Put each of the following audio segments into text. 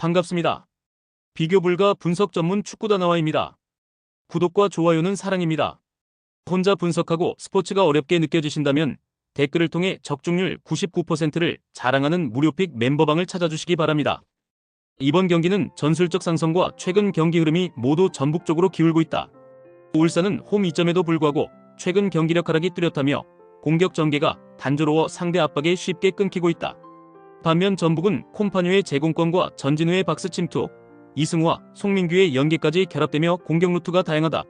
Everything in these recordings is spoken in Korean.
반갑습니다. 비교 불가 분석 전문 축구다나와입니다. 구독과 좋아요는 사랑입니다. 혼자 분석하고 스포츠가 어렵게 느껴지신다면 댓글을 통해 적중률 99%를 자랑하는 무료픽 멤버방을 찾아주시기 바랍니다. 이번 경기는 전술적 상성과 최근 경기 흐름이 모두 전북 쪽으로 기울고 있다. 울산은 홈 이점에도 불구하고 최근 경기력 하락이 뚜렷하며 공격 전개가 단조로워 상대 압박에 쉽게 끊기고 있다. 반면 전북은 콤파뉴의 제공권과 전진 후의 박스 침투, 이승우와 송민규의 연계까지 결합되며 공격 루트가 다양하다.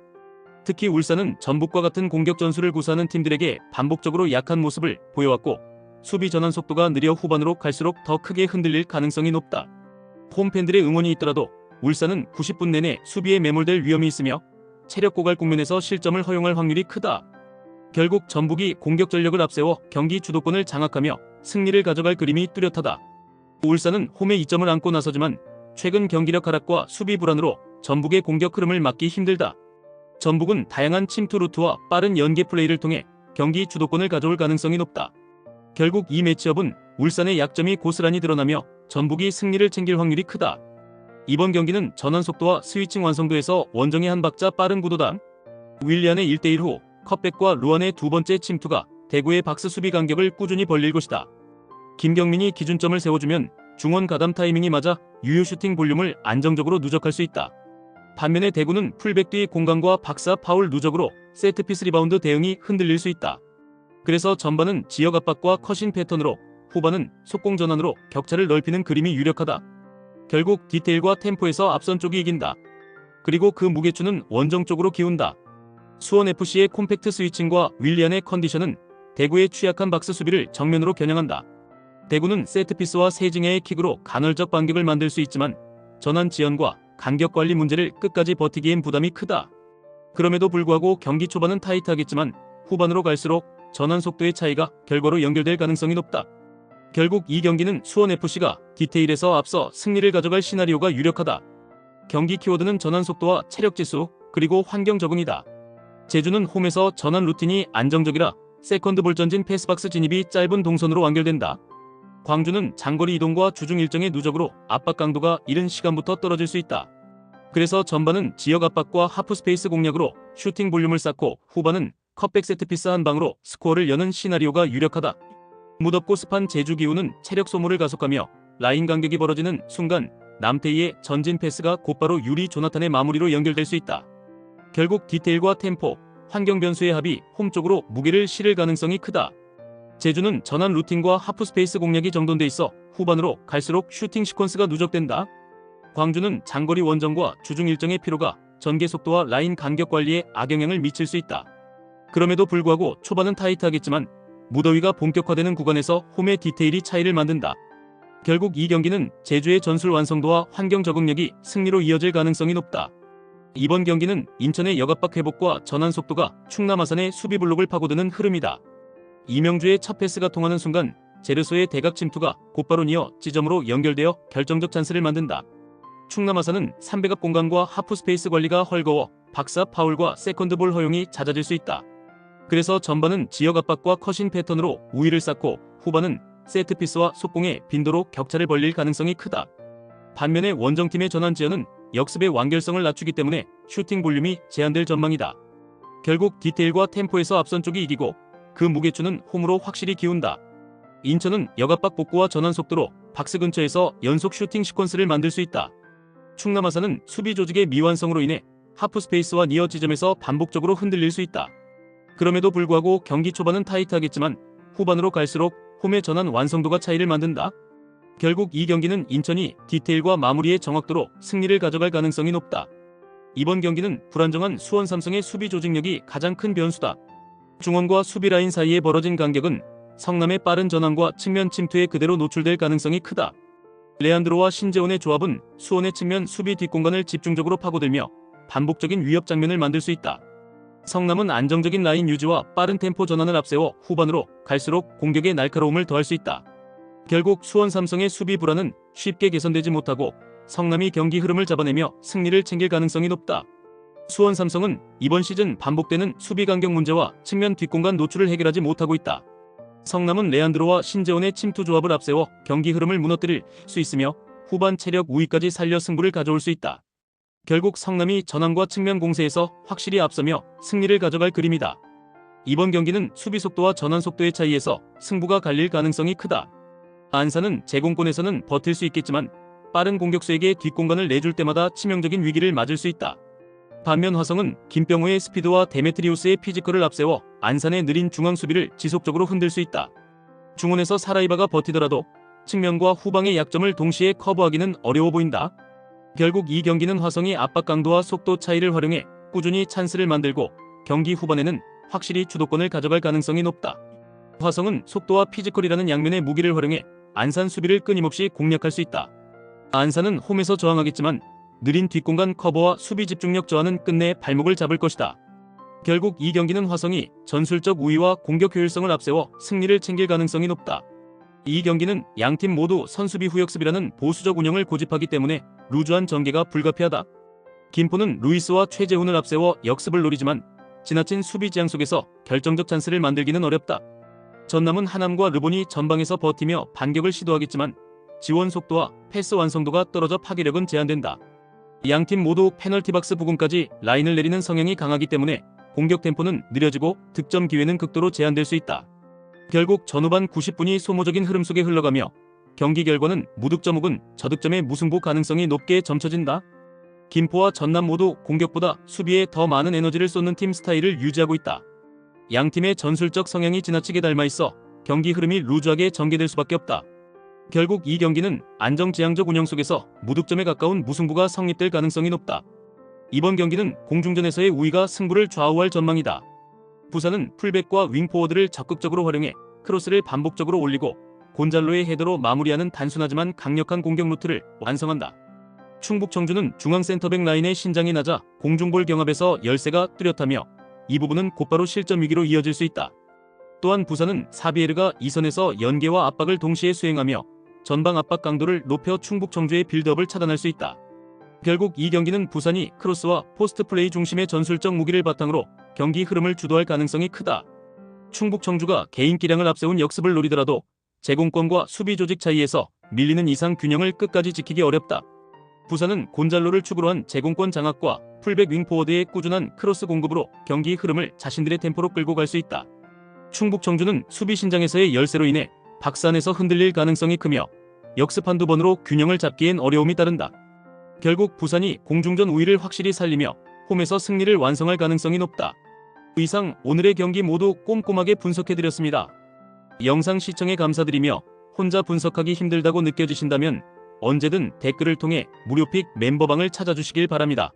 특히 울산은 전북과 같은 공격 전술을 구사하는 팀들에게 반복적으로 약한 모습을 보여왔고 수비 전환 속도가 느려 후반으로 갈수록 더 크게 흔들릴 가능성이 높다. 홈팬들의 응원이 있더라도 울산은 90분 내내 수비에 매몰될 위험이 있으며 체력 고갈 국면에서 실점을 허용할 확률이 크다. 결국 전북이 공격 전력을 앞세워 경기 주도권을 장악하며 승리를 가져갈 그림이 뚜렷하다. 울산은 홈에 2점을 안고 나서지만 최근 경기력 하락과 수비 불안으로 전북의 공격 흐름을 막기 힘들다. 전북은 다양한 침투 루트와 빠른 연계 플레이를 통해 경기 주도권을 가져올 가능성이 높다. 결국 이 매치업은 울산의 약점이 고스란히 드러나며 전북이 승리를 챙길 확률이 크다. 이번 경기는 전환 속도와 스위칭 완성도에서 원정의 한 박자 빠른 구도다. 윌리안의 1대1 후 컵백과 루안의 두 번째 침투가 대구의 박스 수비 간격을 꾸준히 벌릴 것이다. 김경민이 기준점을 세워주면 중원 가담 타이밍이 맞아 유효 슈팅 볼륨을 안정적으로 누적할 수 있다. 반면에 대구는 풀백 뒤 공간과 박스 앞 파울 누적으로 세트피스 리바운드 대응이 흔들릴 수 있다. 그래서 전반은 지역 압박과 컷인 패턴으로 후반은 속공 전환으로 격차를 넓히는 그림이 유력하다. 결국 디테일과 템포에서 앞선 쪽이 이긴다. 그리고 그 무게추는 원정 쪽으로 기운다. 수원FC의 콤팩트 스위칭과 윌리안의 컨디션은 대구의 취약한 박스 수비를 정면으로 겨냥한다. 대구는 세트피스와 세징야의 킥으로 간헐적 반격을 만들 수 있지만 전환 지연과 간격 관리 문제를 끝까지 버티기엔 부담이 크다. 그럼에도 불구하고 경기 초반은 타이트하겠지만 후반으로 갈수록 전환 속도의 차이가 결과로 연결될 가능성이 높다. 결국 이 경기는 수원FC가 디테일에서 앞서 승리를 가져갈 시나리오가 유력하다. 경기 키워드는 전환 속도와 체력 지수, 그리고 환경 적응이다. 제주는 홈에서 전환 루틴이 안정적이라 세컨드 볼 전진 패스박스 진입이 짧은 동선으로 완결된다. 광주는 장거리 이동과 주중 일정의 누적으로 압박 강도가 이른 시간부터 떨어질 수 있다. 그래서 전반은 지역 압박과 하프 스페이스 공략으로 슈팅 볼륨을 쌓고 후반은 컵백 세트피스 한 방으로 스코어를 여는 시나리오가 유력하다. 무덥고 습한 제주 기후는 체력 소모를 가속하며 라인 간격이 벌어지는 순간 남태희의 전진 패스가 곧바로 유리 조나탄의 마무리로 연결될 수 있다. 결국 디테일과 템포, 환경 변수의 합이 홈 쪽으로 무게를 실을 가능성이 크다. 제주는 전환 루틴과 하프 스페이스 공략이 정돈돼 있어 후반으로 갈수록 슈팅 시퀀스가 누적된다. 광주는 장거리 원정과 주중 일정의 피로가 전개 속도와 라인 간격 관리에 악영향을 미칠 수 있다. 그럼에도 불구하고 초반은 타이트하겠지만 무더위가 본격화되는 구간에서 홈의 디테일이 차이를 만든다. 결국 이 경기는 제주의 전술 완성도와 환경 적응력이 승리로 이어질 가능성이 높다. 이번 경기는 인천의 역압박 회복과 전환 속도가 충남 아산의 수비 블록을 파고드는 흐름이다. 이명주의 첫 패스가 통하는 순간 제르소의 대각 침투가 곧바로 이어 지점으로 연결되어 결정적 찬스를 만든다. 충남 아산은 3백업 공간과 하프 스페이스 관리가 헐거워 박스 앞 파울과 세컨드 볼 허용이 잦아질 수 있다. 그래서 전반은 지역 압박과 컷인 패턴으로 우위를 쌓고 후반은 세트피스와 속공의 빈도로 격차를 벌릴 가능성이 크다. 반면에 원정팀의 전환 지연은 역습의 완결성을 낮추기 때문에 슈팅 볼륨이 제한될 전망이다. 결국 디테일과 템포에서 앞선 쪽이 이기고 그 무게추는 홈으로 확실히 기운다. 인천은 역압박 복구와 전환 속도로 박스 근처에서 연속 슈팅 시퀀스를 만들 수 있다. 충남 아산은 수비 조직의 미완성으로 인해 하프 스페이스와 니어 지점에서 반복적으로 흔들릴 수 있다. 그럼에도 불구하고 경기 초반은 타이트하겠지만 후반으로 갈수록 홈의 전환 완성도가 차이를 만든다. 결국 이 경기는 인천이 디테일과 마무리의 정확도로 승리를 가져갈 가능성이 높다. 이번 경기는 불안정한 수원 삼성의 수비 조직력이 가장 큰 변수다. 중원과 수비 라인 사이에 벌어진 간격은 성남의 빠른 전환과 측면 침투에 그대로 노출될 가능성이 크다. 레안드로와 신재원의 조합은 수원의 측면 수비 뒷공간을 집중적으로 파고들며 반복적인 위협 장면을 만들 수 있다. 성남은 안정적인 라인 유지와 빠른 템포 전환을 앞세워 후반으로 갈수록 공격의 날카로움을 더할 수 있다. 결국 수원 삼성의 수비 불안은 쉽게 개선되지 못하고 성남이 경기 흐름을 잡아내며 승리를 챙길 가능성이 높다. 수원 삼성은 이번 시즌 반복되는 수비 간격 문제와 측면 뒷공간 노출을 해결하지 못하고 있다. 성남은 레안드로와 신재원의 침투 조합을 앞세워 경기 흐름을 무너뜨릴 수 있으며 후반 체력 우위까지 살려 승부를 가져올 수 있다. 결국 성남이 전황과 측면 공세에서 확실히 앞서며 승리를 가져갈 그림이다. 이번 경기는 수비 속도와 전환 속도의 차이에서 승부가 갈릴 가능성이 크다. 안산은 제공권에서는 버틸 수 있겠지만 빠른 공격수에게 뒷공간을 내줄 때마다 치명적인 위기를 맞을 수 있다. 반면 화성은 김병호의 스피드와 데메트리우스의 피지컬을 앞세워 안산의 느린 중앙 수비를 지속적으로 흔들 수 있다. 중원에서 사라이바가 버티더라도 측면과 후방의 약점을 동시에 커버하기는 어려워 보인다. 결국 이 경기는 화성이 압박 강도와 속도 차이를 활용해 꾸준히 찬스를 만들고 경기 후반에는 확실히 주도권을 가져갈 가능성이 높다. 화성은 속도와 피지컬이라는 양면의 무기를 활용해 안산 수비를 끊임없이 공략할 수 있다. 안산은 홈에서 저항하겠지만 느린 뒷공간 커버와 수비 집중력 저하는 끝내 발목을 잡을 것이다. 결국 이 경기는 화성이 전술적 우위와 공격 효율성을 앞세워 승리를 챙길 가능성이 높다. 이 경기는 양팀 모두 선수비 후역습이라는 보수적 운영을 고집하기 때문에 루즈한 전개가 불가피하다. 김포는 루이스와 최재훈을 앞세워 역습을 노리지만 지나친 수비 지향 속에서 결정적 찬스를 만들기는 어렵다. 전남은 하남과 르본이 전방에서 버티며 반격을 시도하겠지만 지원 속도와 패스 완성도가 떨어져 파괴력은 제한된다. 양팀 모두 페널티 박스 부근까지 라인을 내리는 성향이 강하기 때문에 공격 템포는 느려지고 득점 기회는 극도로 제한될 수 있다. 결국 전후반 90분이 소모적인 흐름 속에 흘러가며 경기 결과는 무득점 혹은 저득점의 무승부 가능성이 높게 점쳐진다. 김포와 전남 모두 공격보다 수비에 더 많은 에너지를 쏟는 팀 스타일을 유지하고 있다. 양팀의 전술적 성향이 지나치게 닮아 있어 경기 흐름이 루즈하게 전개될 수밖에 없다. 결국 이 경기는 안정지향적 운영 속에서 무득점에 가까운 무승부가 성립될 가능성이 높다. 이번 경기는 공중전에서의 우위가 승부를 좌우할 전망이다. 부산은 풀백과 윙포워드를 적극적으로 활용해 크로스를 반복적으로 올리고 곤잘로의 헤더로 마무리하는 단순하지만 강력한 공격 루트를 완성한다. 충북 청주는 중앙 센터백 라인의 신장이 낮아 공중볼 경합에서 열세가 뚜렷하며 이 부분은 곧바로 실점 위기로 이어질 수 있다. 또한 부산은 사비에르가 이선에서 연계와 압박을 동시에 수행하며 전방 압박 강도를 높여 충북 청주의 빌드업을 차단할 수 있다. 결국 이 경기는 부산이 크로스와 포스트 플레이 중심의 전술적 무기를 바탕으로 경기 흐름을 주도할 가능성이 크다. 충북 청주가 개인 기량을 앞세운 역습을 노리더라도 제공권과 수비 조직 차이에서 밀리는 이상 균형을 끝까지 지키기 어렵다. 부산은 곤잘로를 축으로 한 제공권 장악과 풀백 윙포워드의 꾸준한 크로스 공급으로 경기 흐름을 자신들의 템포로 끌고 갈 수 있다. 충북 청주는 수비 신장에서의 열세로 인해 박스 안에서 흔들릴 가능성이 크며 역습 한두 번으로 균형을 잡기엔 어려움이 따른다. 결국 부산이 공중전 우위를 확실히 살리며 홈에서 승리를 완성할 가능성이 높다. 이상 오늘의 경기 모두 꼼꼼하게 분석해드렸습니다. 영상 시청에 감사드리며 혼자 분석하기 힘들다고 느껴지신다면 언제든 댓글을 통해 무료픽 멤버방을 찾아주시길 바랍니다.